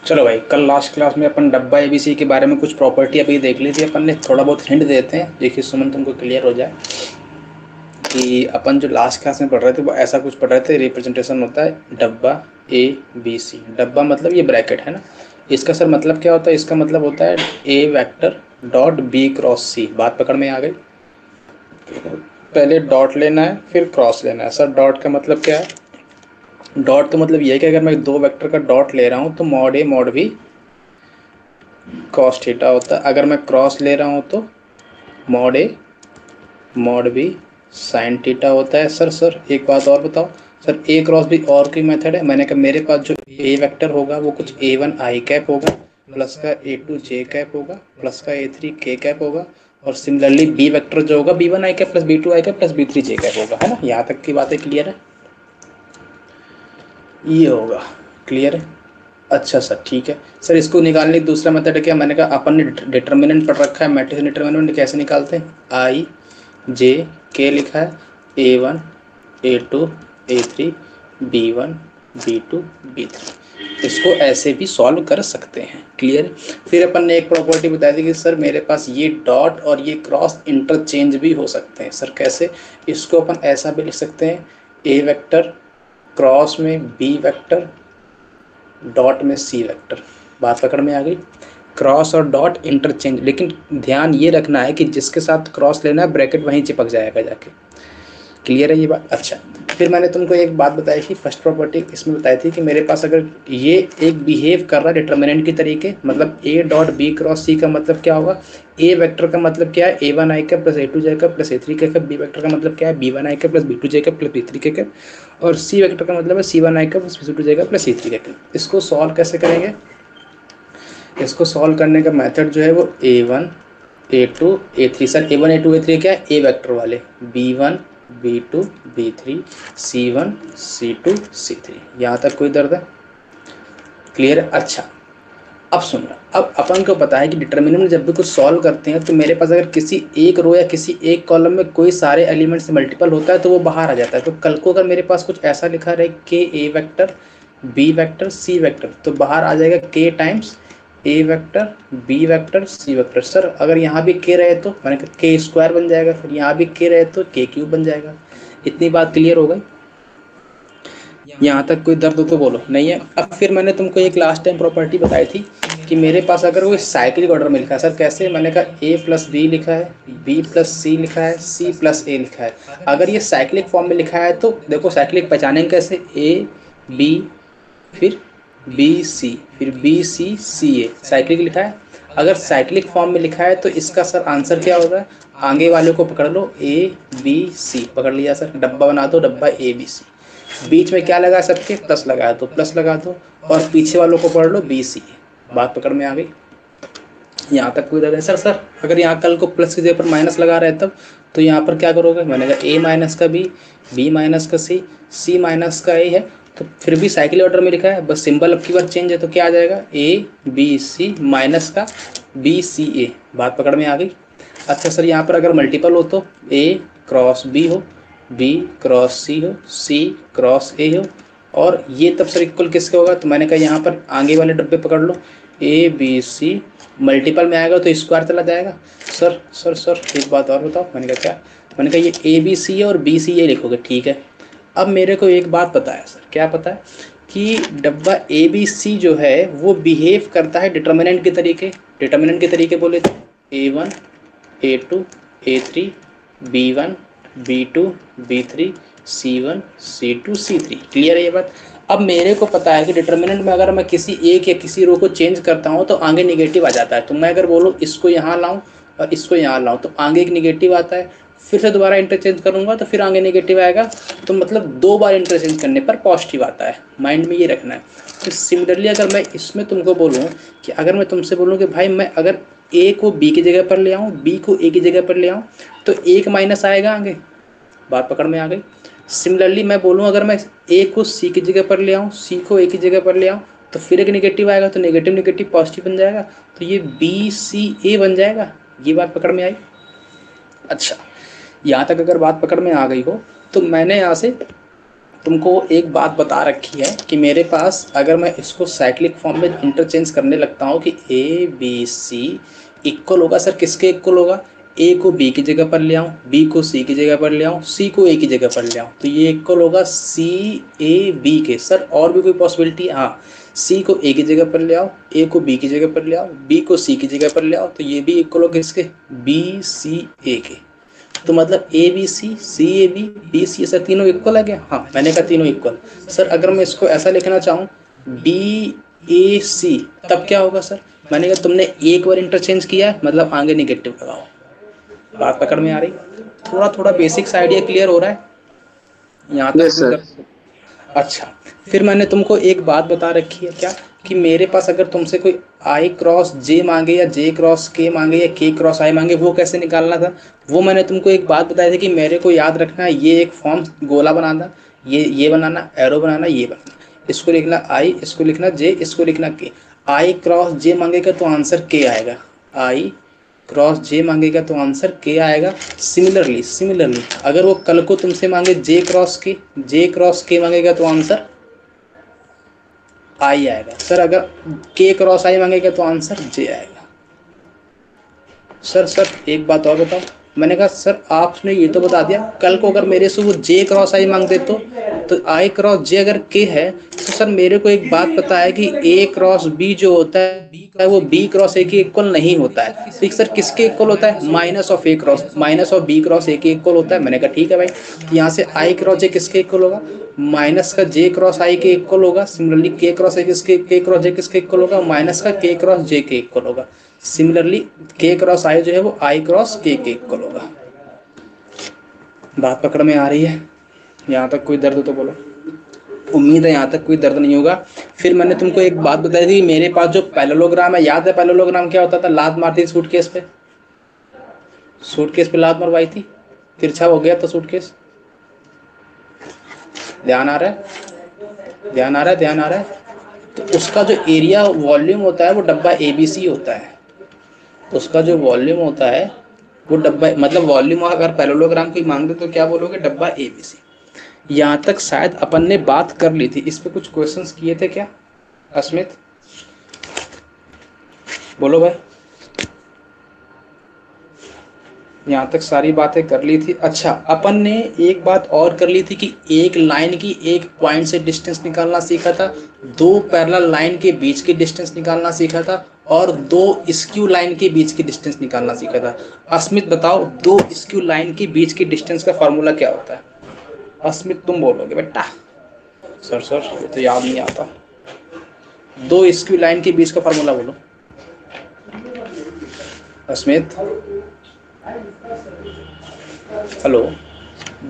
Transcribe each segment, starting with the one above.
चलो भाई, कल लास्ट क्लास में अपन डब्बा एबीसी के बारे में कुछ प्रॉपर्टी अभी देख ली थी अपन ने। थोड़ा बहुत हिंट देते हैं, देखिए सुमन तुमको क्लियर हो जाए कि अपन जो लास्ट क्लास में पढ़ रहे थे वो ऐसा कुछ पढ़ रहे थे। रिप्रेजेंटेशन होता है डब्बा ए बी सी। डब्बा मतलब ये ब्रैकेट है ना, इसका सर मतलब क्या होता है? इसका मतलब होता है ए वेक्टर डॉट बी क्रॉस सी। बात पकड़ में आ गई? पहले डॉट लेना है फिर क्रॉस लेना है। सर डॉट का मतलब क्या है? डॉट तो मतलब ये है कि अगर मैं दो वेक्टर का डॉट ले रहा हूँ तो mod A mod B cos theta होता है। अगर मैं क्रॉस ले रहा हूँ तो mod A mod B sine theta होता है। सर एक बात और बताओ सर, ए क्रॉस बी और कोई मेथड है? मैंने कहा मेरे पास जो ए वेक्टर होगा वो कुछ A1 आई कैप होगा, प्लस का A2 जे कैप होगा, प्लस का A3 के कैप होगा, और सिमिलरली बी वेक्टर जो होगा B1 आई कैप प्लस B2 आई कैप प्लस B3 जे कैप होगा, है ना? यहाँ तक की बातें क्लियर है? ये होगा क्लियर है? अच्छा सर ठीक है। सर इसको निकालने की दूसरा मेथड क्या? मैंने कहा अपन ने डिटर्मिनेंट पढ़ रखा है, मैट्रिक्स डिटर्मिनेंट कैसे निकालते हैं? आई जे के लिखा है, A1 A2 A3 B1 B2 B3। इसको ऐसे भी सॉल्व कर सकते हैं। क्लियर? फिर अपन ने एक प्रॉपर्टी बताई थी कि सर मेरे पास ये डॉट और ये क्रॉस इंटरचेंज भी हो सकते हैं। सर कैसे? इसको अपन ऐसा भी लिख सकते हैं, ए वेक्टर क्रॉस में बी वेक्टर डॉट में सी वेक्टर। बात पकड़ में आ गई? क्रॉस और डॉट इंटरचेंज, लेकिन ध्यान ये रखना है कि जिसके साथ क्रॉस लेना है ब्रैकेट वहीं चिपक जाएगा जाके। क्लियर है ये बात? अच्छा, फिर मैंने तुमको एक बात बताई थी, फर्स्ट प्रॉपर्टी इसमें बताई थी कि मेरे पास अगर ये एक बिहेव कर रहा है डिटर्मिनेंट की तरीके, मतलब ए डॉट बी क्रॉस सी का मतलब क्या होगा? ए वेक्टर का मतलब क्या है? A1 आई कैप प्लस A2 जे कैप प्लस A3 के कैप। बी वेक्टर का मतलब क्या है? B1 आई कैप प्लस B2 जे कैप प्लस B3 के कैप। और सी वेक्टर का मतलब है C1 आई कैप प्लस C2 जे कैप प्लस C3 के कैप। इसको सॉल्व कैसे करेंगे? इसको सॉल्व करने का मेथड जो है वो A1 A2 A3। Sir A1 A2 A3 क्या है? ए वेक्टर वाले, B1 B2 B3 C1 C2 C3। यहाँ तक कोई दर्द है? क्लियर है? अच्छा, अब सुनना। अब अपन को पता है कि डिटर्मिनेंट में जब भी कुछ सॉल्व करते हैं तो मेरे पास अगर किसी एक रो या किसी एक कॉलम में कोई सारे एलिमेंट से मल्टीपल होता है तो वो बाहर आ जाता है। तो कल को अगर मेरे पास कुछ ऐसा लिखा रहे K A vector B vector C vector, तो बाहर आ जाएगा K times A vector B vector C vector. Sir अगर यहाँ भी के रहे तो मैंने कहा के स्क्वायर बन जाएगा, फिर यहाँ भी के रहे तो के क्यूब बन जाएगा। इतनी बात क्लियर हो गई? यहाँ तक कोई दर्द हो तो बोलो। नहीं है? अब फिर मैंने तुमको एक लास्ट टाइम प्रॉपर्टी बताई थी कि मेरे पास अगर कोई साइक्लिक ऑर्डर में लिखा है। सर कैसे? मैंने कहा ए प्लस बी लिखा है, बी प्लस सी लिखा है, सी प्लस ए लिखा है। अगर ये साइक्लिक फॉर्म में लिखा है तो देखो साइक्लिक पहचानेंगे कैसे? ए बी फिर बी सी फिर बी सी सी ए, साइक्लिक लिखा है। अगर साइक्लिक फॉर्म में लिखा है तो इसका सर आंसर क्या होगा? आगे वाले को पकड़ लो, ए बी सी पकड़ लिया सर, डब्बा बना दो, डब्बा ए बी सी। बीच में क्या लगा? सबके प्लस लगा दो, प्लस लगा दो, और पीछे वालों को पढ़ लो बी सी। बात पकड़ में आ गई? यहाँ तक कोई दर्द है? सर अगर यहाँ कल को प्लस की जगह पर माइनस लगा रहे तब तो यहाँ पर क्या करोगे? मैंने कहा ए माइनस का बी माइनस का सी माइनस का ए है, तो फिर भी साइकिल ऑर्डर में लिखा है, बस सिंबल अब की बार चेंज है तो क्या आ जाएगा? ए बी सी माइनस का बी सी ए। बात पकड़ में आ गई? अच्छा सर यहाँ पर अगर मल्टीपल हो तो ए क्रॉस बी हो, बी क्रॉस सी हो, सी क्रॉस ए हो, और ये तब सर इक्वल किसके होगा? तो मैंने कहा यहाँ पर आगे वाले डब्बे पकड़ लो, ए बी सी मल्टीपल में आएगा तो स्क्वायर चला जाएगा। सर एक बात और बताओ। मैंने कहा क्या? मैंने कहा ये ए बी सी है और बी सी ए लिखोगे, ठीक है। अब मेरे को एक बात पता है सर, क्या पता है? कि डब्बा ए बी सी जो है वो बिहेव करता है डिटर्मिनेंट के तरीके। डिटर्मिनेंट के तरीके बोले तो A1 A2 A3 B1 B2 B3 C1 C2 C3। Clear है ये बात? अब मेरे को पता है कि डिटर्मिनेंट में अगर मैं किसी एक या किसी रो को चेंज करता हूँ तो आगे निगेटिव आ जाता है। तो मैं अगर बोलूँ इसको यहाँ लाऊं और इसको यहाँ लाऊं तो आगे एक निगेटिव आता है, फिर से दोबारा इंटरचेंज करूँगा तो फिर आगे नेगेटिव आएगा। तो मतलब दो बार इंटरचेंज करने पर पॉजिटिव आता है, माइंड में ये रखना है। तो सिमिलरली अगर मैं इसमें तुमको बोलूँ कि अगर मैं तुमसे बोलूँ कि भाई मैं अगर ए को बी की जगह पर ले आऊँ, बी को ए की जगह पर ले आऊँ, तो एक माइनस आएगा आगे। बात पकड़ में आ गई? सिमिलरली मैं बोलूँ अगर मैं ए को सी की जगह पर ले आऊँ, सी को ए की जगह पर ले आऊँ, तो फिर एक नेगेटिव आएगा, तो नेगेटिव नेगेटिव पॉजिटिव बन जाएगा, तो ये बी सी ए बन जाएगा। ये बात पकड़ में आई? अच्छा, यहाँ तक अगर बात पकड़ में आ गई हो तो मैंने यहाँ से तुमको एक बात बता रखी है कि मेरे पास अगर मैं इसको साइक्लिक फॉर्म में इंटरचेंज करने लगता हूँ कि ए बी सी इक्वल होगा, सर किसके इक्वल होगा, ए को बी की जगह पर ले आऊँ, बी को सी की जगह पर ले आऊँ, सी को ए की जगह पर ले आऊँ, तो ये इक्वल होगा सी ए बी के। सर और भी कोई पॉसिबिलिटी है? हाँ, सी को ए की जगह पर ले आओ, ए को बी की जगह पर ले आओ, बी को सी की जगह पर ले आओ, तो ये भी इक्वल होगा किसके, बी सी ए के। तो मतलब a B c a B c, sir तीनों इक्वल है क्या? हाँ, मैंने कहा तीनों इक्वल। सर अगर मैं इसको ऐसा लिखना चाहूँ बी ए सी, तब क्या होगा सर? मैंने कहा तुमने एक बार इंटरचेंज किया है, मतलब आगे निगेटिव लगाओ। बात पकड़ में आ रही? थोड़ा थोड़ा बेसिक्स आइडिया क्लियर हो रहा है यहाँ तक? अच्छा, फिर मैंने तुमको एक बात बता रखी है क्या, कि मेरे पास अगर तुमसे कोई आई क्रॉस जे मांगे या जे क्रॉस के मांगे या के क्रॉस आई मांगे, वो कैसे निकालना था? वो मैंने तुमको एक बात बताई थी कि मेरे को याद रखना है, ये एक फॉर्म गोला बनाना, ये बनाना, एरो बनाना, ये बनाना, इसको लिखना आई, इसको लिखना जे, इसको लिखना के। आई क्रॉस जे मांगेगा तो आंसर के आएगा, आई क्रॉस जे मांगेगा तो आंसर के आएगा। सिमिलरली अगर वो कल को तुमसे मांगे जे क्रॉस के मांगेगा तो आंसर आई आएगा। सर अगर के क्रॉस आई मांगेगा तो आंसर जे आएगा। सर एक बात और बताओ। मैंने कहा सर आपने ये तो बता दिया, कल को अगर मेरे से वो जे क्रॉस आई मांग दे तो आई क्रॉस जे अगर के है, तो सर मेरे को एक बात पता है कि ए क्रॉस बी जो होता है वो बी क्रॉस ए के इक्वल नहीं होता है। तो सर किसके इक्वल होता है? Minus of b cross a के इक्वल होता है। मैंने कहा ठीक है भाई, यहाँ से आई क्रॉस जे किसके इक्वल होगा? माइनस का जे क्रॉस आई के इक्वल होगा। सिमिलरली के क्रॉस जे किसके इक्वल होगा? माइनस का के क्रॉस जे के इक्वल होगा। सिमिलरली के क्रॉस आई जो है वो आई क्रॉस के इक्वल होगा। बात पकड़ में आ रही है? यहाँ तक कोई दर्द हो तो बोलो। उम्मीद है यहाँ तक कोई दर्द नहीं होगा। फिर मैंने तुमको एक बात बताई थी, मेरे पास जो पैरेललोग्राम है, याद है पैरेललोग्राम क्या होता था? लात मारती थी सूटकेस पे लात मरवाई थी, तिरछा हो गया तो सूटकेस। ध्यान आ रहा है? तो उसका जो एरिया वॉल्यूम होता है वो डब्बा ABC होता है। उसका जो वॉल्यूम होता है वो डब्बा, मतलब वॉल्यूम अगर पैरेललोग्राम की मांग दे तो क्या बोलोगे? डब्बा ABC। यहाँ तक शायद अपन ने बात कर ली थी। इस पे कुछ क्वेश्चंस किए थे क्या अस्मित? बोलो भाई। यहाँ तक सारी बातें कर ली थी। अच्छा, अपन ने एक बात और कर ली थी कि एक लाइन की एक पॉइंट से डिस्टेंस निकालना सीखा था, दो पैरेलल लाइन के बीच की डिस्टेंस निकालना सीखा था, और दो स्क्यू लाइन के बीच की डिस्टेंस निकालना सीखा था। अस्मित बताओ, दो स्क्यू लाइन के बीच की डिस्टेंस का फॉर्मूला क्या होता है? अस्मित तुम बोलोगे बेटा। सर ये तो याद नहीं आता। दो स्क्यू लाइन के बीच का फॉर्मूला बोलो अस्मित। हेलो,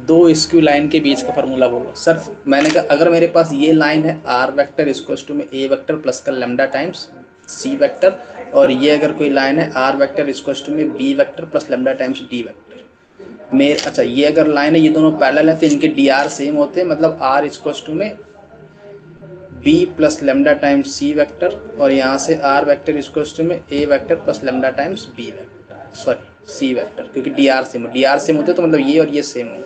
दो स्क्यू लाइन के बीच का फॉर्मूला बोलो। सर मैंने कहा अगर मेरे पास ये लाइन है आर वेक्टर इक्वल्स टू में ए वेक्टर प्लस का लैम्डा टाइम्स सी वेक्टर, और ये अगर कोई लाइन है आर वेक्टर इक्वल्स टू में b vector plus lambda times d vector. अच्छा, ये अगर लाइन है, ये दोनों पैरेलल है तो इनके डी आर सेम होते हैं, मतलब आर इक्वल्स टू में बी प्लस लैम्डा टाइम्स सी वेक्टर, और यहाँ से आर वेक्टर इक्वल्स टू में ए vector plus lambda times B vector, sorry C vector, क्योंकि डी आर सेम होते तो मतलब ये और ये सेम हो।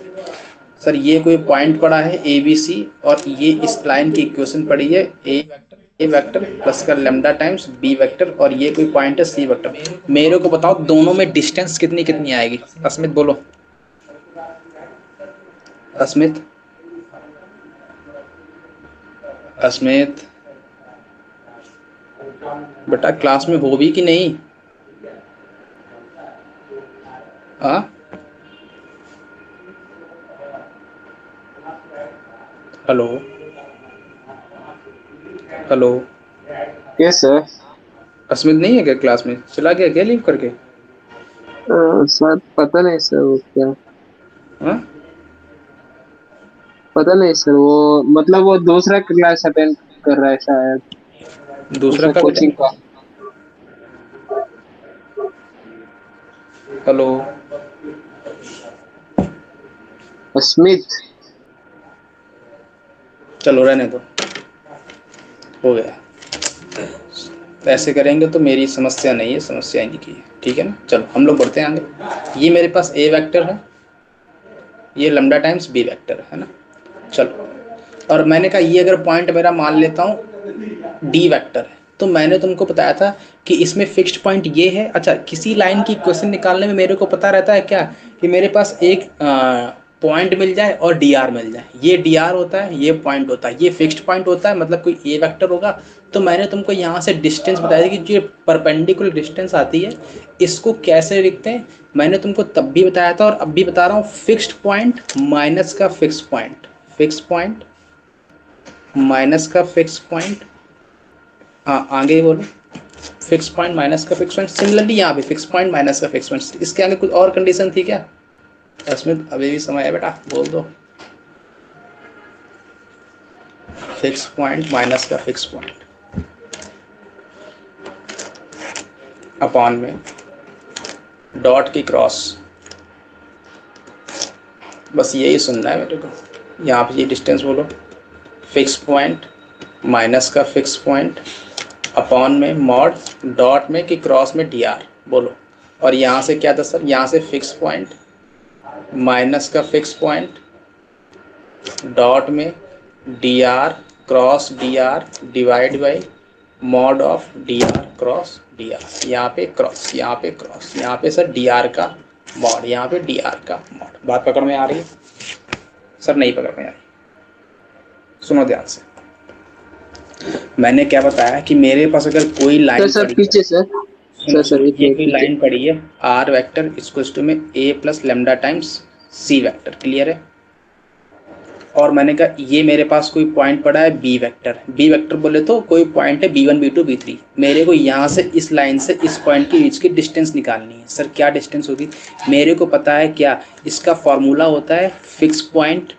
सर ये कोई पॉइंट पड़ा है ABC, और ये इस लाइन की इक्वेशन पड़ी है ए वेक्टर प्लस का लैम्डा टाइम्स बी वेक्टर, और ये कोई पॉइंट है सी वेक्टर। मेरे को बताओ दोनों में डिस्टेंस कितनी आएगी? अस्मित बोलो। अस्मित बेटा क्लास में हो भी कि नहीं? Hello yes sir. अस्मित नहीं है क्या क्लास में? चला गया क्या लीव करके? सर पता नहीं सर वो क्या। पता नहीं सर, वो मतलब वो दूसरा क्लास अटेंड कर रहा है शायद, दूसरा का कोचिंग का। हेलो अस्मित, चलो रहने दो, हो गया। ऐसे करेंगे तो मेरी समस्या नहीं है, समस्या इनकी है, ठीक है ना? चलो हम लोग बढ़ते हैं आगे। ये मेरे पास ए वेक्टर है, ये लैम्डा टाइम्स बी वेक्टर है ना। चलो और मैंने कहा ये अगर पॉइंट मेरा मान लेता हूँ डी वेक्टर है, तो मैंने तुमको बताया था कि इसमें फिक्स्ड पॉइंट ये है। अच्छा, किसी लाइन की क्वेश्चन निकालने में मेरे को पता रहता है क्या कि मेरे पास एक पॉइंट मिल जाए और डी आर मिल जाए। ये डी आर होता है, ये पॉइंट होता है, ये फिक्स्ड पॉइंट होता है, मतलब कोई ए वेक्टर होगा। तो मैंने तुमको यहाँ से डिस्टेंस बताया था कि जो परपेंडिकुलर डिस्टेंस आती है इसको कैसे लिखते हैं। मैंने तुमको तब भी बताया था और अब भी बता रहा हूँ, फिक्स्ड पॉइंट माइनस का fix point, fix point minus का फिक्स पॉइंट, हाँ आगे बोलो, फिक्स पॉइंट माइनस का फिक्स पॉइंट। सिमिलरली यहाँ पे फिक्स पॉइंट माइनस का फिक्स पॉइंट। इसके आगे कुछ और कंडीशन थी क्या? इसमें अभी भी समय है बेटा, बोल दो। फिक्स पॉइंट माइनस का फिक्स पॉइंट अपॉन में डॉट की क्रॉस, बस यही सुनना है मेरे को। यहाँ पे ये डिस्टेंस बोलो, फिक्स पॉइंट माइनस का फिक्स पॉइंट अपॉन में मॉड डॉट में कि क्रॉस में डी आर बोलो। और यहाँ से क्या था सर, यहाँ से फिक्स पॉइंट माइनस का फिक्स पॉइंट डॉट में D R cross D are divide by mod of D R cross D R. यहाँ पे क्रॉस, यहाँ पे क्रॉस, यहाँ पे सर डी आर का मॉड, यहाँ पे डी आर का मॉड। बात पकड़ में आ रही है सर? नहीं पकड़ में आ रही? सुनो ध्यान से। मैंने क्या बताया कि मेरे पास अगर कोई लाइन सर पीछे सर, सर ये कोई लाइन पड़ी है आर वेक्टर इक्वल्स टू में A plus lambda times C vector, clear है? और मैंने कहा ये मेरे पास कोई पॉइंट पड़ा है बी वेक्टर। बी वेक्टर बोले तो कोई पॉइंट है b1 b2 b3। मेरे को यहाँ से इस लाइन से इस पॉइंट के बीच की डिस्टेंस निकालनी है। सर क्या डिस्टेंस होगी? मेरे को पता है क्या, इसका फॉर्मूला होता है फिक्स पॉइंट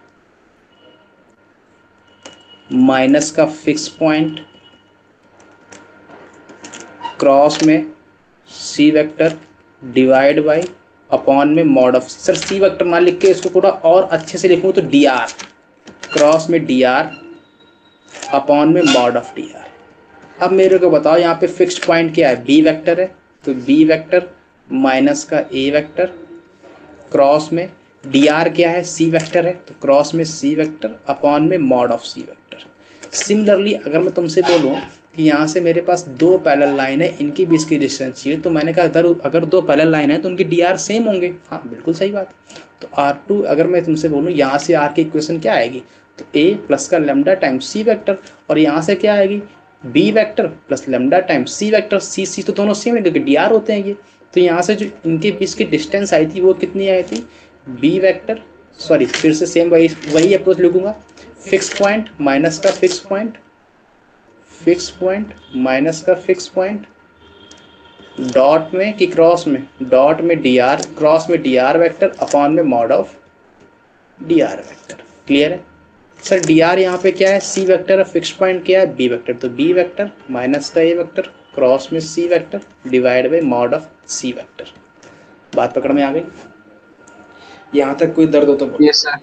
माइनस का फिक्स पॉइंट क्रॉस में सी वेक्टर डिवाइड बाई अपॉन में mod of. Sir c vector ना लिख के इसको थोड़ा और अच्छे से लिखूँ तो डी आर क्रॉस में डी आर अपॉन में मॉड ऑफ डी आर। अब मेरे को बताओ यहाँ पे फिक्स्ड पॉइंट क्या है? बी वेक्टर है, तो बी वेक्टर माइनस का ए वेक्टर क्रॉस में डी आर क्या है? सी वेक्टर है, तो क्रॉस में सी वेक्टर अपॉन में mod of c vector. Similarly अगर मैं तुमसे बोलूँ कि यहाँ से मेरे पास दो पैरेलल लाइन है, इनकी बीच की डिस्टेंस चाहिए, तो मैंने कहा अगर दो पैरेलल लाइन है तो उनकी डी आर सेम होंगे। हाँ बिल्कुल सही बात। तो R2 अगर मैं तुमसे बोलूँ यहाँ से R की इक्वेशन क्या आएगी, तो A प्लस का लेमडा टाइम्स सी वेक्टर, और यहाँ से क्या आएगी B vector plus lambda times सी वेक्टर। सी तो दोनों सेम है क्योंकि डी आर होते हैं ये। तो यहाँ से जो इनके बीच की डिस्टेंस आई थी वो कितनी आई थी? B वेक्टर, सॉरी फिर से सेम वही अप्रोच लिखूंगा, फिक्स पॉइंट माइनस का fix point, fix point minus का फिक्स पॉइंट डॉट में कि क्रॉस में, डॉट में डी आर क्रॉस में डी आर वैक्टर अपॉन में mod of D R vector. Clear है सर? डी आर यहाँ पे क्या है? सी वेक्टर है, फिक्स पॉइंट क्या है? बी वेक्टर, तो बी वेक्टर माइनस का ए वेक्टर क्रॉस में सी vector divide by mod of c vector. बात पकड़ में आ गई? यहाँ तक कोई दर्द हो तो बोलो। Yes sir.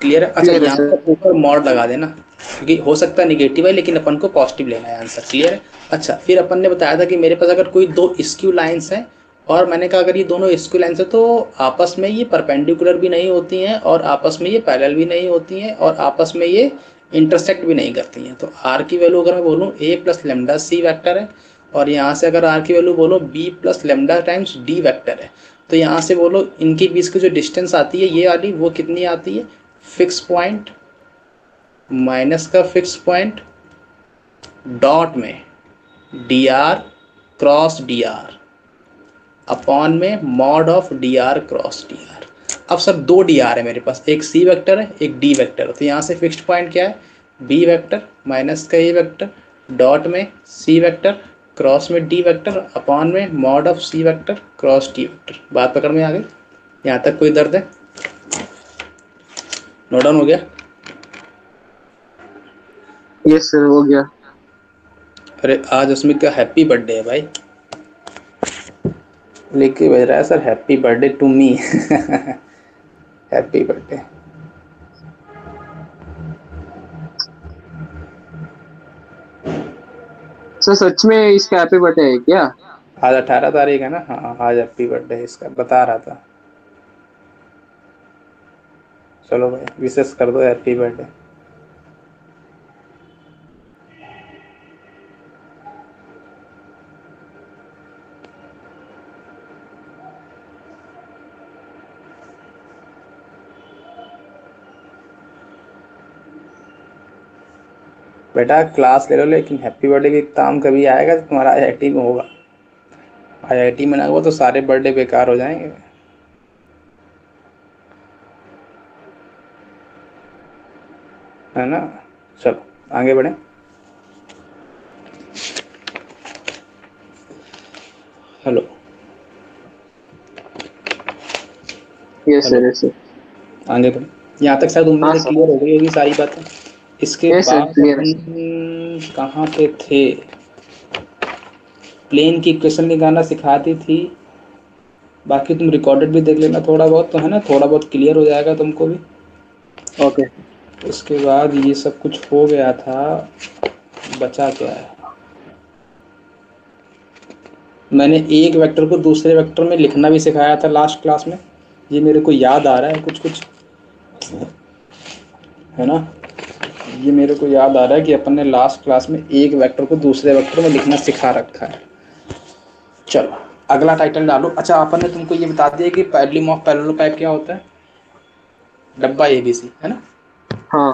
क्लियर है? अच्छा यहाँ पर ऊपर मॉड लगा देना क्योंकि हो सकता है निगेटिव है लेकिन अपन को पॉजिटिव लेना है आंसर। क्लियर है? अच्छा फिर अपन ने बताया था कि मेरे पास अगर कोई दो स्क्यू लाइंस हैं, और मैंने कहा अगर ये दोनों स्क्यू लाइंस है तो आपस में ये परपेंडिकुलर भी नहीं होती हैं और आपस में ये पैरेलल भी नहीं होती हैं और आपस में ये इंटरसेक्ट भी नहीं करती हैं। तो आर की वैल्यू अगर मैं बोलूँ a plus lambda c vector है, और यहाँ से अगर आर की वैल्यू बोलो b plus lambda times d vector है, तो यहाँ से बोलो इनके बीच की जो डिस्टेंस आती है ये वाली, वो कितनी आती है? फिक्स पॉइंट माइनस का फिक्स पॉइंट डॉट में D R cross D R upon में mod of D R cross D R. अब सर दो डी आर है मेरे पास, एक सी वेक्टर है एक डी वेक्टर है, तो यहाँ से फिक्स्ड पॉइंट क्या है? बी वेक्टर माइनस का ए वेक्टर डॉट में सी वेक्टर क्रॉस में डी वेक्टर अपॉन में mod of c vector cross d vector. बात पकड़ में आ गई? यहाँ तक कोई दर्द है? नोट डाउन हो गया? यस सर हो गया। अरे आज अस्मित का हैप्पी बर्थडे है भाई, लेके भेज रहा है sir happy birthday to me. Happy birthday. Sir सच में इसका हैप्पी बर्थडे है क्या? आज 18 तारीख है ना? हाँ आज हैप्पी बर्थडे है इसका, बता रहा था। चलो भाई विशेष कर दो हैप्पी बर्थडे। बेटा क्लास ले लो, लेकिन हैप्पी बर्थडे के काम कभी आएगा तो तुम्हारा आईआईटी में होगा। आईआईटी में ना हुआ तो सारे बर्थडे बेकार हो जाएंगे। है ना? चलो आगे बढ़े। Hello. Yes sir, yes sir. आगे बढ़े। यहाँ तक शायद उम्मीद हाँ है सर। क्लियर हो गई होगी सारी बातें। इसके यस सर, बाद क्लियर है सर। अपन कहाँ पे थे? प्लेन की इक्वेशन निकालना सिखाती थी। बाकी तुम रिकॉर्डेड भी देख लेना थोड़ा बहुत, तो है ना, थोड़ा बहुत क्लियर हो जाएगा तुमको भी। ओके। उसके बाद ये सब कुछ हो गया था, बचा क्या है? मैंने एक वेक्टर को दूसरे वेक्टर में लिखना भी सिखाया था लास्ट क्लास में। ये मेरे को याद आ रहा है कुछ कुछ, है ना? ये मेरे को याद आ रहा है कि अपन ने लास्ट क्लास में एक वेक्टर को दूसरे वेक्टर में लिखना सिखा रखा है। चलो अगला टाइटल डालो। अच्छा, अपन ने तुमको ये बता दिया कि पैरेलल ऑफ पैरेललोपाइप क्या होता है, डब्बा एबीसी, है ना? हाँ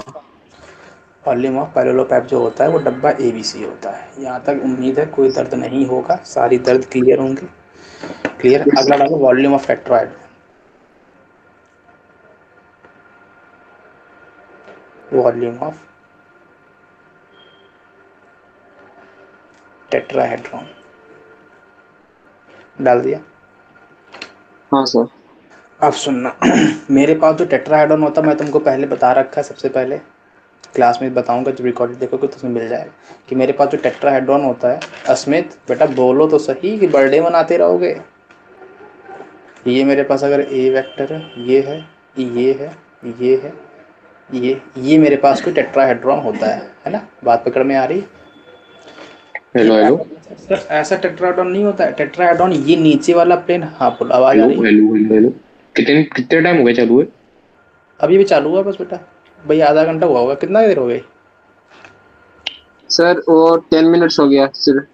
वॉल्यूम ऑफ पैरेललोपाइप जो होता है वो डब्बा एबीसी होता है। यहाँ तक उम्मीद है कोई दर्द नहीं होगा, सारी दर्द क्लियर होंगे। क्लियर। यस अगला सर। डालो volume of tetrahedron. Volume of tetrahedron डाल दिया। हाँ सर। अब सुनना मेरे पास जो टेट्राहेड्रॉन होता है, मैं तुमको पहले बता रखा है, सबसे पहले क्लास में बताऊंगा, जब रिकॉर्ड देखोगे तो उसमें मिल जाएगा कि मेरे पास जो टेट्राहेड्रॉन होता है। अस्मित बेटा बोलो तो सही कि बर्थडे मनाते रहोगे। ये मेरे पास अगर ए वेक्टर है, ये है, ये है, ये है, ये मेरे पास कोई टेट्राहेड्रॉन होता है ना? बात पकड़ में आ रही? हेलो हेलो सर ऐसा टेट्राहेड्रॉन नहीं होता है। टेट्राहेड्रॉन ये नीचे वाला प्लेन, हाँ बोलो, आवाज आ हेलो रही है? Hello hello hello. कितने टाइम हो गया चालू है? अभी भी चालू हुआ बस बेटा, भाई आधा घंटा हुआ होगा। कितना देर हो गई सर? वो 10 मिनट्स हो गया सर।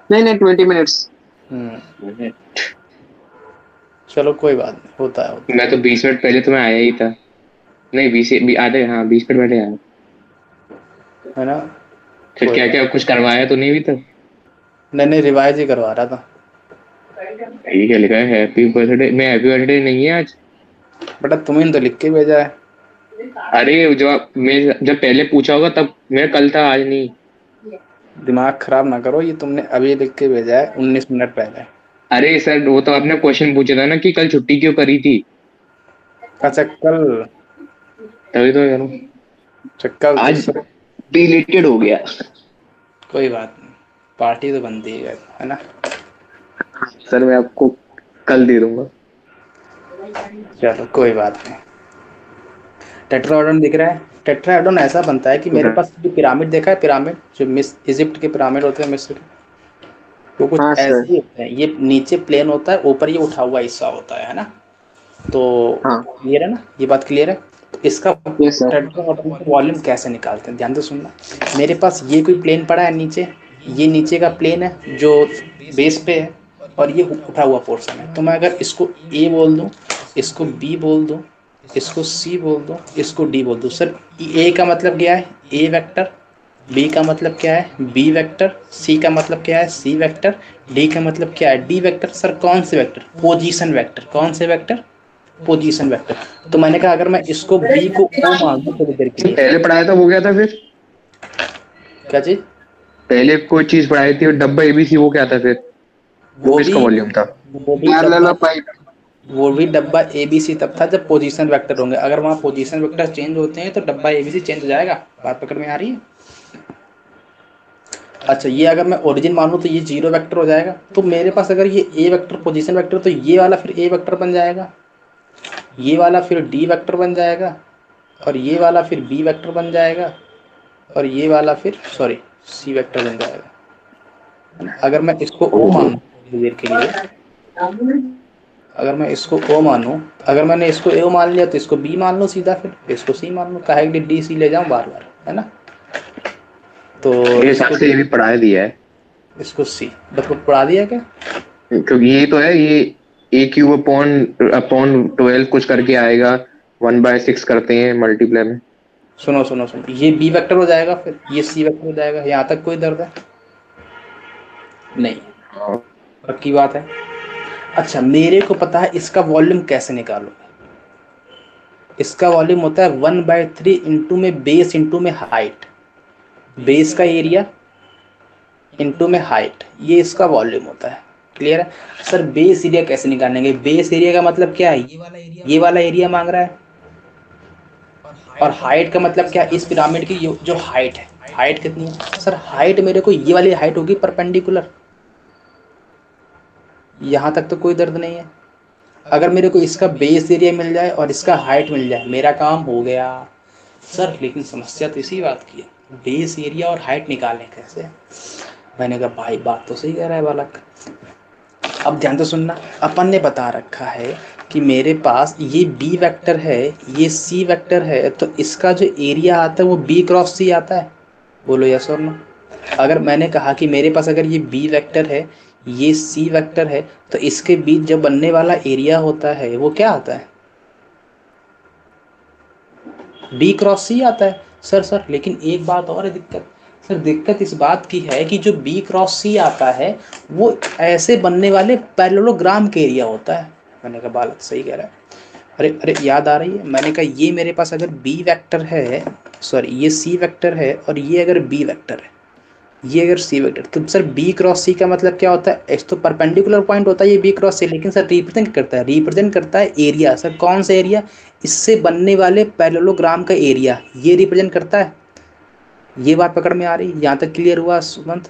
नहीं नहीं, 20 मिनट्स। चलो कोई बात नहीं, होता है। मैं तो 20 मिनट पहले तो मैं आया ही था। नहीं 20 आधे, हाँ 20 मिनट पहले आया। है ना? फिर क्या क्या कुछ करवाया तो नहीं अभी तक? नहीं रिवाइज ही करवा रहा था। ये क्या लिखा है, हैप्पी बर्थडे? मैं हैप्पी बर्थडे नहीं है आज। बेटा तुम्हें तो लिख के भेजा है। अरे मैं जब पहले पूछा होगा तब मैं कल था, आज नहीं। दिमाग खराब ना करो, ये तुमने अभी लिख के भेजा है 19 मिनट पहले। अरे सर वो तो आपने क्वेश्चन पूछा था ना कि कल छुट्टी क्यों करी थी। अच्छा कल, तभी तो यार चक्कर आज डिलीटेड हो गया। कोई बात नहीं, पार्टी तो बनती है ना? सर मैं आपको कल दे दूंगा। चलो कोई बात नहीं। टेट्राहेड्रॉन दिख रहा है? टेट्राहेड्रॉन ऐसा बनता है कि मेरे पास जो पिरामिड देखा है, पिरामिड जो इजिप्ट के पिरामिड होते हैं, मिस्र के, वो कुछ हाँ ऐसे सर। ही होते हैं। ये नीचे प्लेन होता है, ऊपर ये उठा हुआ हिस्सा होता है ना? तो हाँ क्लियर है ना? ये बात क्लियर है? तो इसका यस सर। टेट्राहेड्रॉन का वॉल्यूम कैसे निकालते हैं, ध्यान से सुनना। मेरे पास ये कोई प्लेन पड़ा है नीचे, ये नीचे का प्लेन है जो बेस पे है, और ये उठा हुआ पोर्शन है। तो मैं अगर इसको ए बोल दूं, इसको बी बोल दूं, इसको सी बोल दूं, इसको डी बोल दूं, सर ए का मतलब क्या है? ए वेक्टर। बी का मतलब क्या है? B vector. सी का मतलब क्या है? C vector. डी का मतलब क्या है? D vector. सर कौन से वेक्टर? Position vector. कौन से वेक्टर? Position vector. तो मैंने कहा अगर मैं इसको बी को ओ मान दूं थोड़ी देर के लिए। पहले पढ़ाया था वो क्या था फिर? क्या चीज? पहले कोई चीज पढ़ाई थी डब्बा एबीसी, वो क्या था फिर? वो किसका वॉल्यूम था? वो भी डब्बा एबीसी तब था जब पोजीशन वेक्टर होंगे। अगर वहाँ पोजीशन वेक्टर चेंज होते हैं तो डब्बा एबीसी चेंज हो जाएगा। बात पकड़ में आ रही है? अच्छा, ये अगर मैं ओरिजिन मानूं तो ये जीरो वेक्टर हो जाएगा। तो मेरे पास अगर ये ए वेक्टर पोजीशन वेक्टर, तो ये वाला फिर ए वेक्टर बन जाएगा, ये वाला फिर डी वेक्टर बन जाएगा, और ये वाला फिर बी वेक्टर बन जाएगा, और ये वाला फिर सॉरी सी वेक्टर बन जाएगा। अगर मैं इसको ओ मानूं थोड़ी देर के लिए, अगर मैं इसको ओ मानूं, अगर मैंने इसको ए मान लिया तो इसको बी मान लो सीधा, फिर इसको सी मान लो, काहे कि डी सी ले जाऊं बार बार, है ना? तो हिसाब से ये भी पढ़ा दिया है इसको सी बस पढ़ा दिया क्या? क्योंकि ये तो है, ये ए क्यूब अपॉन 12 कुछ करके आएगा, 1/6 करते हैं मल्टीप्लाई में। सुनो सुनो सुनो, ये बी वेक्टर हो जाएगा, फिर ये सी वेक्टर हो जाएगा। यहाँ तक कोई दर्द है? नहीं, पक्की बात है। अच्छा, मेरे को पता है इसका वॉल्यूम कैसे निकालो। इसका वॉल्यूम होता है 1/3 इंटू में बेस इंटू में हाइट, बेस का एरिया इंटू में हाइट, ये इसका वॉल्यूम होता है। क्लियर है सर? बेस एरिया कैसे निकालेंगे? बेस एरिया का मतलब क्या है? ये वाला एरिया मांग रहा है। और हाइट का मतलब क्या? इस पिरामिड की जो हाइट है, हाइट कितनी है सर? हाइट मेरे को ये वाली हाइट होगी परपेंडिकुलर। यहाँ तक तो कोई दर्द नहीं है। अगर मेरे को इसका बेस एरिया मिल जाए और इसका हाइट मिल जाए, मेरा काम हो गया सर। लेकिन समस्या तो इसी बात की है, बेस एरिया और हाइट निकालें कैसे? मैंने कहा भाई बात तो सही कह रहा है बालक। अब ध्यान से सुनना, अपन ने बता रखा है कि मेरे पास ये बी वेक्टर है, ये सी वेक्टर है, तो इसका जो एरिया आता है वो बी क्रॉस सी आता है। बोलो यस और नो। अगर मैंने कहा कि मेरे पास अगर ये बी वेक्टर है, ये सी वेक्टर है, तो इसके बीच जो बनने वाला एरिया होता है वो क्या आता है? बी क्रॉस सी आता है। सर लेकिन एक बात और है दिक्कत। सर दिक्कत इस बात की है कि जो बी क्रॉस सी आता है वो ऐसे बनने वाले पैरेललोग्राम के एरिया होता है। मैंने कहा बालक सही कह रहा है। अरे अरे याद आ रही है, मैंने कहा ये मेरे पास अगर बी वेक्टर है, सॉरी ये सी वेक्टर है, और ये अगर बी वेक्टर है, ये अगर सी वेक्टर, तो सर बी क्रॉस सी का मतलब क्या होता है? एक्स तो परपेंडिकुलर पॉइंट होता है ये बी क्रॉस सी, लेकिन सर रिप्रेजेंट करता है, रिप्रेजेंट करता है एरिया। सर कौन सा एरिया? इससे बनने वाले पैरेललोग्राम का एरिया, ये रिप्रेजेंट करता है। ये बात पकड़ में आ रही? यहाँ तक क्लियर हुआ सुमंत?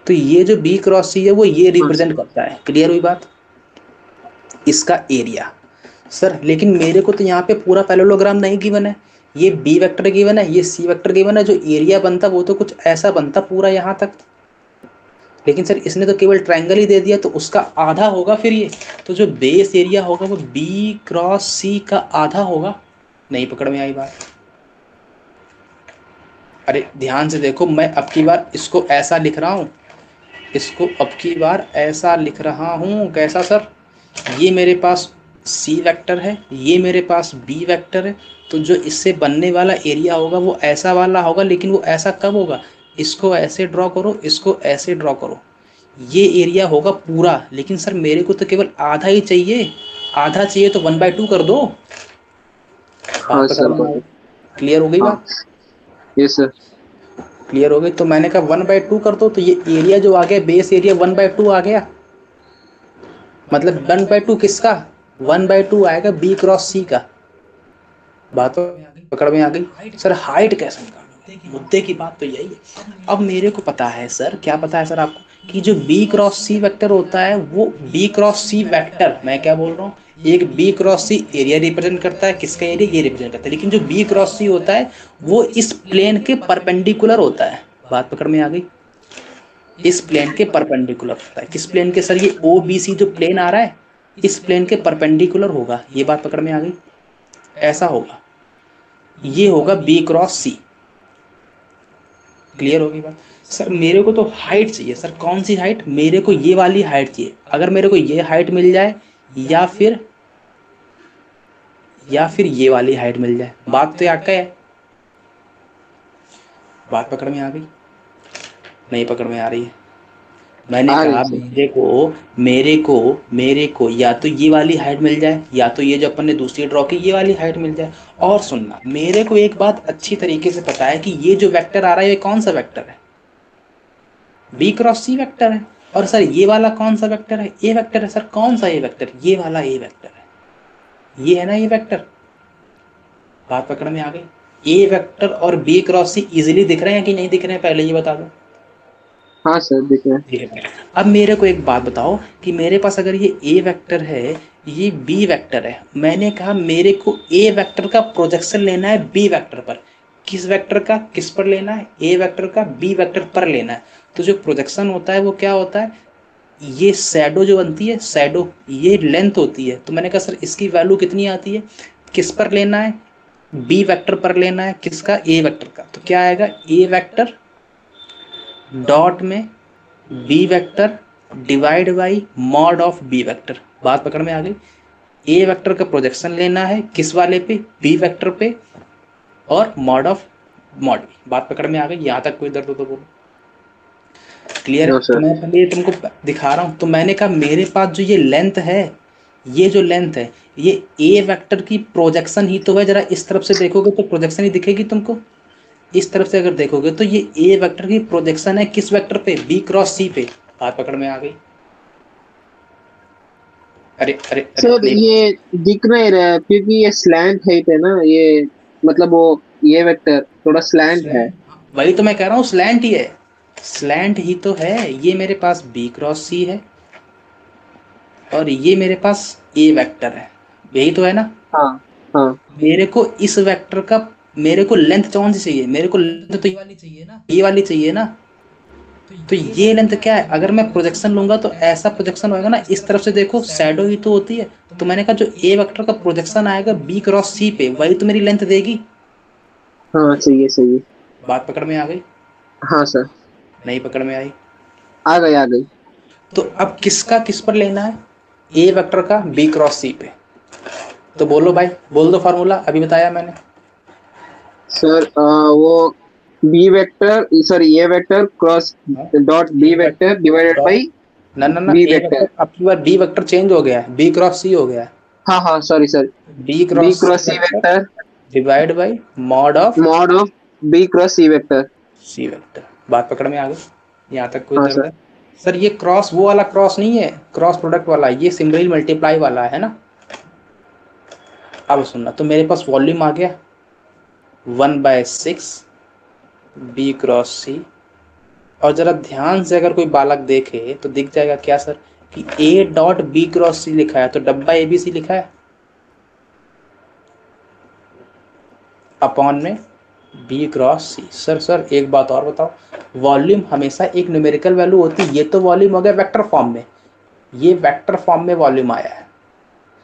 तो ये जो बी क्रॉस सी है वो ये रिप्रेजेंट करता है। क्लियर हुई बात? इसका एरिया। सर लेकिन मेरे को तो यहाँ पे पूरा पैरेललोग्राम नहीं गिवन है, ये बी वेक्टर गिवन है, ये सी वेक्टर गिवन है। जो एरिया बनता वो तो कुछ ऐसा बनता पूरा यहाँ तक। लेकिन सर इसने तो केवल ट्रायंगल ही दे दिया, तो उसका आधा होगा फिर ये। तो जो बेस एरिया होगा वो बी क्रॉस सी का आधा होगा। नहीं पकड़ में आई बात? अरे ध्यान से देखो, मैं अब की बार इसको ऐसा लिख रहा हूँ, इसको अब की बार ऐसा लिख रहा हूँ। कैसा सर? ये मेरे पास सी वेक्टर है, ये मेरे पास बी वेक्टर है, तो जो इससे बनने वाला एरिया होगा वो ऐसा वाला होगा। लेकिन वो ऐसा कब होगा? इसको ऐसे ड्रॉ करो, इसको ऐसे ड्रॉ करो, ये एरिया होगा पूरा। लेकिन सर मेरे को तो केवल आधा ही चाहिए, आधा चाहिए तो 1/2 कर दो। हाँ सर। क्लियर हो गई बात? Yes sir. क्लियर हो गई। तो मैंने कहा 1/2 कर दो, तो ये एरिया जो आ गया बेस एरिया 1/2 आ गया। मतलब 1/2 किसका? 1/2 आएगा बी क्रॉस सी का। बात तो पकड़ में आ गई। सर हाइट कैसे निकालोगे? मुद्दे की बात तो यही है। अब मेरे को पता है सर, क्या पता है सर आपको, कि जो बी क्रॉस सी वेक्टर होता है वो बी क्रॉस सी वेक्टर, मैं क्या बोल रहा हूँ, एक बी क्रॉस सी एरिया रिप्रेजेंट करता है। किसका एरिया? ये रिप्रेजेंट करता है। लेकिन जो बी क्रॉस सी होता है वो इस प्लेन के परपेंडिकुलर होता है। बात पकड़ में आ गई? इस प्लेन के परपेंडिकुलर होता है। किस प्लेन के सर? ये ओ बी सी जो प्लेन आ रहा है इस प्लेन के परपेंडिकुलर होगा। ये बात पकड़ में आ गई? ऐसा होगा, ये होगा बी क्रॉस सी। क्लियर होगी बात? सर मेरे को तो हाइट चाहिए। सर कौन सी हाइट? मेरे को ये वाली हाइट चाहिए। अगर मेरे को ये हाइट मिल जाए या फिर ये वाली हाइट मिल जाए, बात तो याद का है। बात पकड़ में आ गई? नहीं पकड़ में आ रही है? मैंने कहा मेरे को या तो ये वाली हाइट मिल जाए, या तो ये जो अपन ने दूसरी ड्रॉ की ये वाली हाइट मिल जाए। और सुनना, मेरे को एक बात अच्छी तरीके से पता है कि ये जो वेक्टर आ रहा है ये कौन सा वेक्टर है? बी क्रॉस सी वेक्टर है। और सर ये वाला कौन सा वेक्टर है? ए वेक्टर है। सर कौन सा ए वेक्टर? ये वाला ए वेक्टर है, ये है ना ए वेक्टर। बात पकड़ में आ गई? ए वेक्टर और बी क्रॉस सी इजीली दिख रहे हैं कि नहीं दिख रहे हैं, पहले ये बता दो। हाँ सर दिख रहे हैं। अब मेरे को एक बात बताओ कि मेरे पास अगर ये ए वेक्टर है, ये बी वेक्टर है, मैंने कहा मेरे को ए वेक्टर का प्रोजेक्शन लेना है बी वेक्टर पर। किस वेक्टर का? किस पर लेना है? ए वेक्टर का बी वेक्टर पर लेना है। तो जो प्रोजेक्शन होता है वो क्या होता है? ये शैडो जो बनती है, शैडो ये लेंथ होती है। तो मैंने कहा सर इसकी वैल्यू कितनी आती है? किस पर लेना है? बी वेक्टर पर लेना है। किसका? ए वेक्टर का। तो क्या आएगा? ए वेक्टर डॉट में b vector divide by mod of b vector. बात पकड़ में आ गई? ए वेक्टर का प्रोजेक्शन लेना है किस वाले पे? बी वेक्टर पे। और मॉड ऑफ मॉड बी। बात पकड़ में आ गई? यहाँ तक कोई दर्द हो तो बोलो। क्लियर है? नो तो सर। मैं पहले तुमको दिखा रहा हूँ। तो मैंने कहा मेरे पास जो ये लेंथ है, ये जो लेंथ है, ये ए वेक्टर की प्रोजेक्शन ही तो है। जरा इस तरफ से देखोगे तो प्रोजेक्शन ही दिखेगी तुमको। इस तरफ से अगर देखोगे तो ये ए वेक्टर की प्रोजेक्शन है किस वेक्टर पे? बी क्रॉस सी पे। बात पकड़ में आ गई? अरे अरे अरे सर नहीं। ये दिख नहीं रहा है क्योंकि ये स्लैंट हाइट है ना ये, मतलब वो ये वेक्टर थोड़ा स्लैंट है। वही तो मैं कह रहा हूँ, स्लैंट ही है। स्लैंट ही तो है। ये मेरे पास बी क्रॉस सी है और ये मेरे पास ए वेक्टर है। यही तो है ना? हाँ हाँ। मेरे को इस वेक्टर का, मेरे को लेंथ कौन सी चाहिए? मेरे को लेंथ तो ये वाली चाहिए ना, ये वाली चाहिए ना। तो ये लेंथ क्या है? अगर मैं प्रोजेक्शन लूंगा तो ऐसा प्रोजेक्शन होगा ना, इस तरफ से देखो शैडो ही तो होती है। तो मैंने कहा जो ए वेक्टर का प्रोजेक्शन आएगा बी क्रॉस सी पे, वही तो मेरी लेंथ देगी। हाँ सही है सही है। बात पकड़ में आ गई? हाँ सर। नहीं पकड़ में आई? आ गई आ गई। तो अब किसका किस पर लेना है? ए वेक्टर का बी क्रॉस सी पे। तो बोलो भाई, बोल दो फार्मूला, अभी बताया मैंने। सर वो b vector, sorry a vector cross dot b vector divided by ना ना ना, बी ए वेक्टर। वेक्टर अब की बार बी वेक्टर चेंज हो गया है, बी क्रॉस सी हो गया है। हाँ हाँ sorry sir. B b cross cross c vector divide by mod of mod of b cross c vector. C vector. बात पकड़ में आ गई? यहाँ तक कोई हाँ दर्द सर। है? सर ये क्रॉस वो वाला क्रॉस नहीं है, क्रॉस प्रोडक्ट वाला, ये सिंबल मल्टीप्लाई वाला है ना। अब सुनना, तो मेरे पास वॉल्यूम आ गया 1/6 बी क्रॉस सी। और जरा ध्यान से अगर कोई बालक देखे तो दिख जाएगा क्या सर, कि ए डॉट बी क्रॉस सी लिखा है तो डब्बा ए बी सी लिखा है अपॉन में बी क्रॉस सी। सर एक बात और बताओ, वॉल्यूम हमेशा एक न्यूमेरिकल वैल्यू होती है। ये तो वॉल्यूम हो गया वेक्टर फॉर्म में, ये वेक्टर फॉर्म में वॉल्यूम आया है।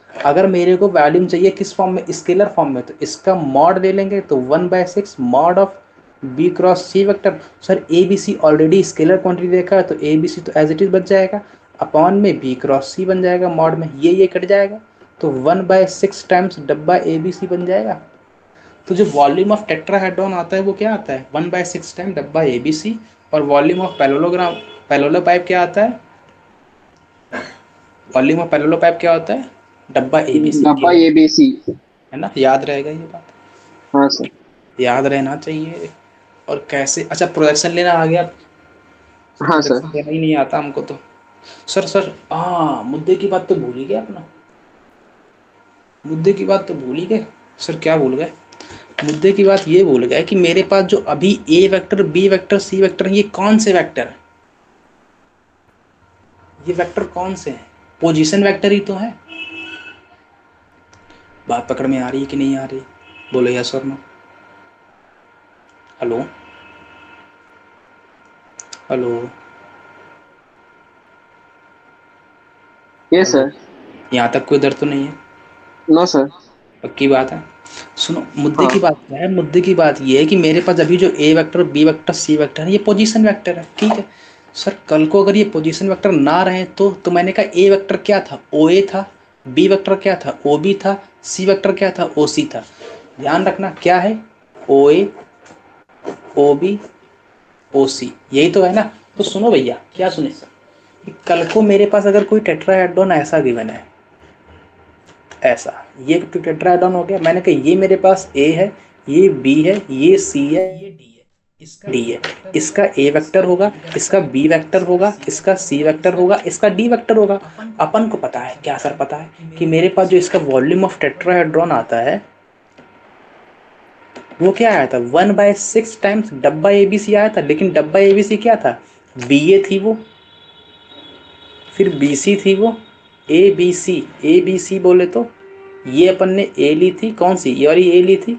अगर मेरे को वॉल्यूम चाहिए किस फॉर्म में? स्केलर फॉर्म में। तो इसका मॉड ले लेंगे तो 1/6 mod of b cross c vector. Sir a B c already scalar quantity देखा है तो ए बी सी तो एज इट इज बच जाएगा, अपॉन में बी क्रॉस सी बन जाएगा मॉड में, ये कट जाएगा तो 1/6 टाइम्स डब्बा ए बी सी बन जाएगा। तो जो वॉल्यूम ऑफ टेट्राहेड्रॉन आता है वो क्या आता है? 1/6 टाइम डब्बा ए बी सी। और वॉल्यूम ऑफ पैरेलल पाइप क्या आता है? वॉल्यूम ऑफ पैरेलल पाइप क्या होता है? डब्बा ए बी सी। डब्बा ए बी सी। है ना? याद रहेगा ये बात? हाँ सर। याद रहना चाहिए। और कैसे, अच्छा प्रोजेक्शन लेना आ गया। हाँ सर। प्रोजेक्शन लेना ही नहीं आता हमको तो। सर मुद्दे की बात तो भूल ही गए अपना। मुद्दे की बात तो भूल ही गए। सर क्या भूल गए? मुद्दे की बात ये भूल गए कि मेरे पास जो अभी A vector B vector C vector ये कौन से वेक्टर है? ये वेक्टर कौन से हैं? पोजीशन वेक्टर ही तो है। बात पकड़ में आ रही है कि नहीं आ रही? बोलो यस और no. Hello hello. Yes sir. यहाँ तक कोई दर्द तो नहीं है? No sir. पक्की बात है? सुनो, मुद्दे हाँ की बात क्या है? मुद्दे की बात ये है कि मेरे पास अभी जो A vector B vector C vector है ये पोजीशन वेक्टर है, ठीक है। सर कल को अगर ये पोजीशन वेक्टर ना रहे तो मैंने कहा ए वेक्टर क्या था? ओ ए था। बी वेक्टर क्या था? ओ बी था। सी वेक्टर क्या था? ओ सी था। ध्यान रखना क्या है? ओ ए ओ बी ओ सी, यही तो है ना। तो सुनो भैया, क्या सुने, कल को मेरे पास अगर कोई टेट्राहेड्रॉन ऐसा गिवन है, ऐसा, ये टेट्राहेड्रॉन हो गया, मैंने कहा ये मेरे पास ए है, ये बी है, ये सी है, ये डी है, इसका डी है, इसका ए वेक्टर होगा, इसका बी वेक्टर होगा, इसका सी वेक्टर होगा, इसका डी वेक्टर होगा। अपन को पता है क्या सर? पता है कि मेरे पास जो इसका वॉल्यूम ऑफ टेट्राहेड्रॉन आता है वो क्या आया था? 1/6 टाइम्स डब्बा ए बी सी आया था। लेकिन डब्बा ए बी सी क्या था? बी ए थी वो, फिर बी सी थी वो, ए बी सी बोले तो ये अपन ने ए ली थी, कौन सी? ये वाली ए ली थी,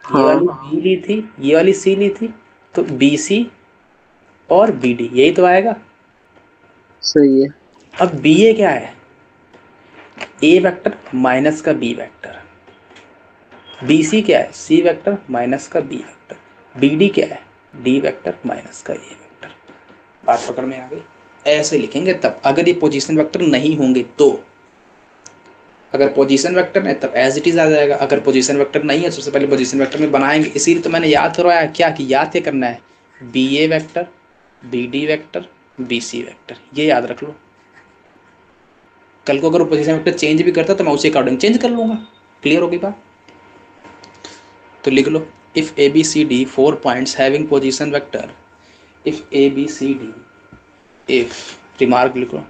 ये वाली बी ली थी, ये वाली सी ली थी, तो बी सी और बी डी, यही तो आएगा। सही है। अब बी ए क्या है? ए वेक्टर माइनस का बी वेक्टर। बी सी क्या है? सी वेक्टर माइनस का बी वेक्टर। बी डी क्या है? डी वेक्टर माइनस का ए वेक्टर। बात पकड़ में आ गई? ऐसे लिखेंगे तब, अगर ये पोजीशन वेक्टर नहीं होंगे तो। अगर पोजीशन वेक्टर है तब एज इट इज आ जाएगा, अगर पोजीशन वेक्टर नहीं है सबसे पहले पोजीशन वेक्टर में बनाएंगे। इसीलिए तो मैंने याद करवाया क्या कि याद क्या करना है, B A vector, B D vector, B C vector, ये याद रख लो। कल को अगर पोजीशन वेक्टर चेंज भी करता तो मैं उसी अकॉर्डिंग चेंज कर लूँगा। क्लियर हो गई बात? तो लिख लो, if A B C D 4 points having position vector, if A B C D, if remark लिख लो,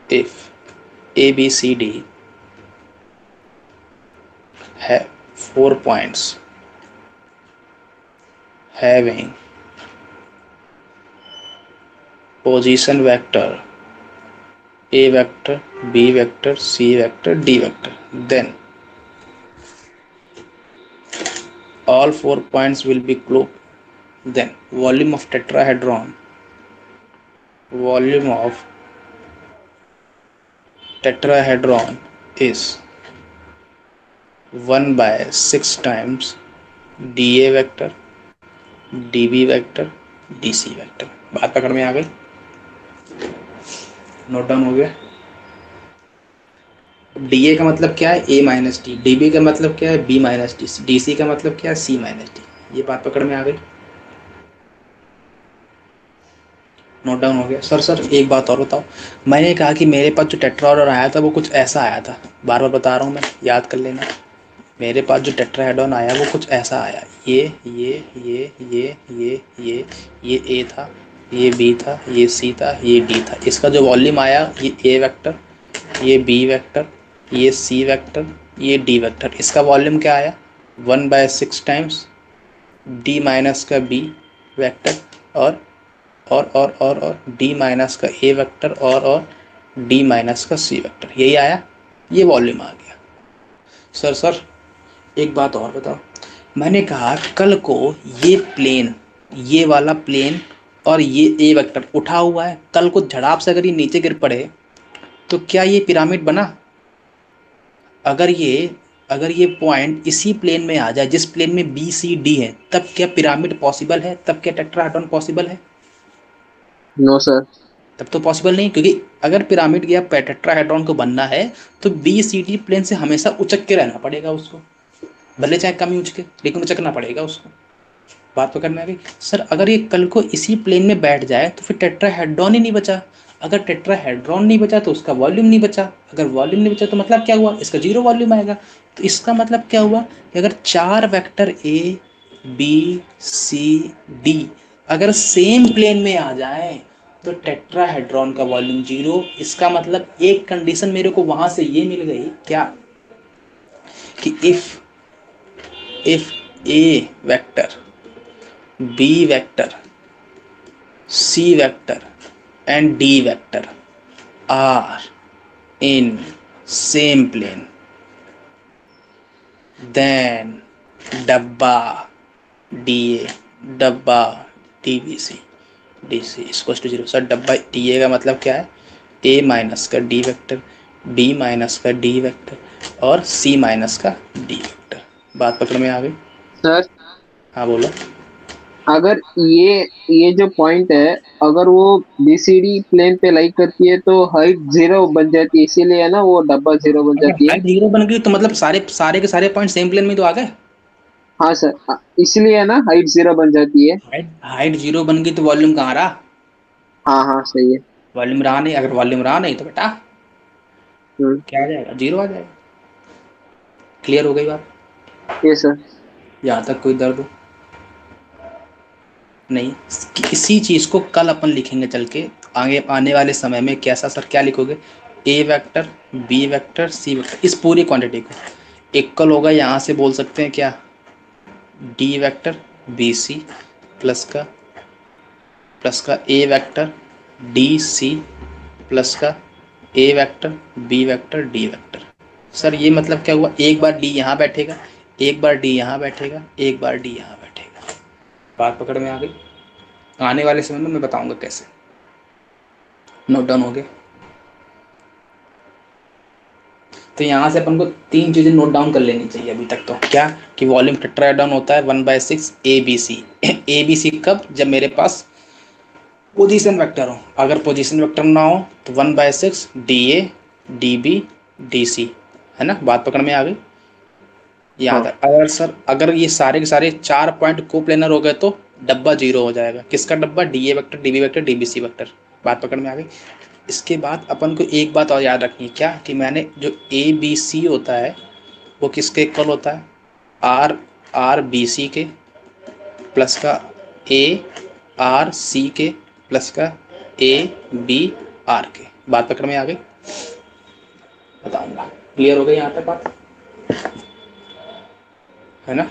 if A B C D have 4 points having position vector A vector, B vector, C vector, D vector, then all 4 points will be grouped. Then volume of tetrahedron is 1/6 times dA vector, dB vector, dC vector। बात पकड़ में आ गई? Note down हो गया? dA का मतलब क्या है, A माइनस डी, dB का मतलब क्या है, B माइनस डी, dC का मतलब क्या है, C माइनस डी। ये बात पकड़ में आ गई? नोट डाउन हो गया? सर एक बात और बताओ, मैंने कहा कि मेरे पास जो टेट्राहेड्रॉन आया था वो कुछ ऐसा आया था, बार बार बता रहा हूँ मैं, याद कर लेना। मेरे पास जो टेट्राहेड्रॉन आया वो कुछ ऐसा आया, ये ए था, ये बी था, ये सी था, ये डी था। इसका जो वॉल्यूम आया, ये ए वेक्टर, ये बी वेक्टर, ये सी वेक्टर, ये डी वेक्टर। इसका वॉल्यूम क्या आया, 1/6 टाइम्स डी माइनस का बी वेक्टर और डी माइनस का ए वेक्टर और डी माइनस का सी वेक्टर। यही आया, ये वॉल्यूम आ गया। सर एक बात और बताओ, मैंने कहा कल को ये प्लेन, ये वाला प्लेन और ये ए वेक्टर उठा हुआ है, कल को झड़ाप से अगर ये नीचे गिर पड़े तो क्या ये पिरामिड बना? अगर ये पॉइंट इसी प्लेन में आ जाए जिस प्लेन में बी सी डी है, तब क्या पिरामिड पॉसिबल है? तब क्या टेट्राहेड्रॉन पॉसिबल है? नो सर, तब तो पॉसिबल नहीं, क्योंकि अगर पिरामिड या टेट्राहेड्रॉन को बनना है तो बी सी डी प्लेन से हमेशा उचक के रहना पड़ेगा उसको, भले चाहे कम ही उचके, लेकिन उचकना पड़ेगा उसको। बात तो करना है कि सर अगर ये कल को इसी प्लेन में बैठ जाए तो फिर टेट्राहेड्रॉन ही नहीं बचा, अगर टेट्राहेड्रॉन नहीं बचा तो उसका वॉल्यूम नहीं बचा, अगर वॉल्यूम नहीं बचा तो मतलब क्या हुआ, इसका जीरो वॉल्यूम आएगा। तो इसका मतलब क्या हुआ कि अगर 4 vector a B C d अगर सेम प्लेन में आ जाए तो टेट्राहेड्रॉन का वॉल्यूम 0। इसका मतलब एक कंडीशन मेरे को वहां से ये मिल गई क्या, कि if a vector, B vector, C vector and D vector are in same plane, then डब्बा DA, डब्बा DBC, DC equals to 0। Sir डब्बा DA का मतलब क्या है, A माइनस का D वेक्टर, B माइनस का D वेक्टर और C माइनस का D वेक्टर। बात पकड़ में आ गई? सर हाँ बोलो। अगर ये जो पॉइंट है, अगर वो बीसीडी प्लेन पे लाइक करती है तो हाइट 0 बन जाती है, इसीलिए है ना वो डब्बा 0 बन जाती है। हाइट 0 बन गई तो मतलब सारे के सारे पॉइंट सेम प्लेन में तो आ गए। हाँ सर, इसलिए है ना हाइट 0 बन जाती है। हाइट 0 बन गई तो वॉल्यूम कहाँ रहा? हाँ सही है, वॉल्यूम रहा नहीं, अगर वॉल्यूम रहा नहीं तो बेटा क्या आ जाएगा, 0 आ जाएगा। क्लियर हो गई बात? Yes sir. यहाँ तक कोई दर्द हो नहीं? इसी चीज को कल अपन लिखेंगे चल के आगे आने वाले समय में। कैसा सर, क्या लिखोगे, ए vector, B vector, C vector, इस पूरी क्वांटिटी को इक्वल होगा, यहाँ से बोल सकते हैं क्या, D vector B C plus का ए वेक्टर डी सी प्लस का ए vector B vector D vector. Sir ये मतलब क्या हुआ, एक बार डी यहाँ बैठेगा, एक बार डी यहाँ बैठेगा, एक बार डी यहाँ बैठेगा। बात पकड़ में आ गई? आने वाले समय में मैं बताऊंगा कैसे। नोट डाउन हो गया? तो यहाँ से अपन को 3 चीजें नोट डाउन कर लेनी चाहिए अभी तक। तो क्या कि वॉल्यूम टेट्राहेड्रॉन होता है 1/6 ABC। ABC कब, जब मेरे पास पोजीशन वेक्टर हो। अगर पोजीशन वेक्टर ना हो तो 1/6 DA DB डी सी, है ना, बात पकड़ में आ गई। यहाँ हाँ तक अगर सर, अगर ये सारे के सारे 4 पॉइंट कोप्लेनर हो गए तो डब्बा जीरो हो जाएगा। किसका डब्बा? D a vector, d b vector, d b c vector. बात पकड़ में आ गई। इसके बाद अपन को एक बात और याद रखनी है, क्या कि मैंने जो ए बी सी होता है वो किसके इक्वल होता है? आर आर बी सी के प्लस का ए आर सी के प्लस का ए बी आर के। बात पकड़ में आ गई? बताऊंगा। क्लियर हो गई यहाँ तक बात, है ना?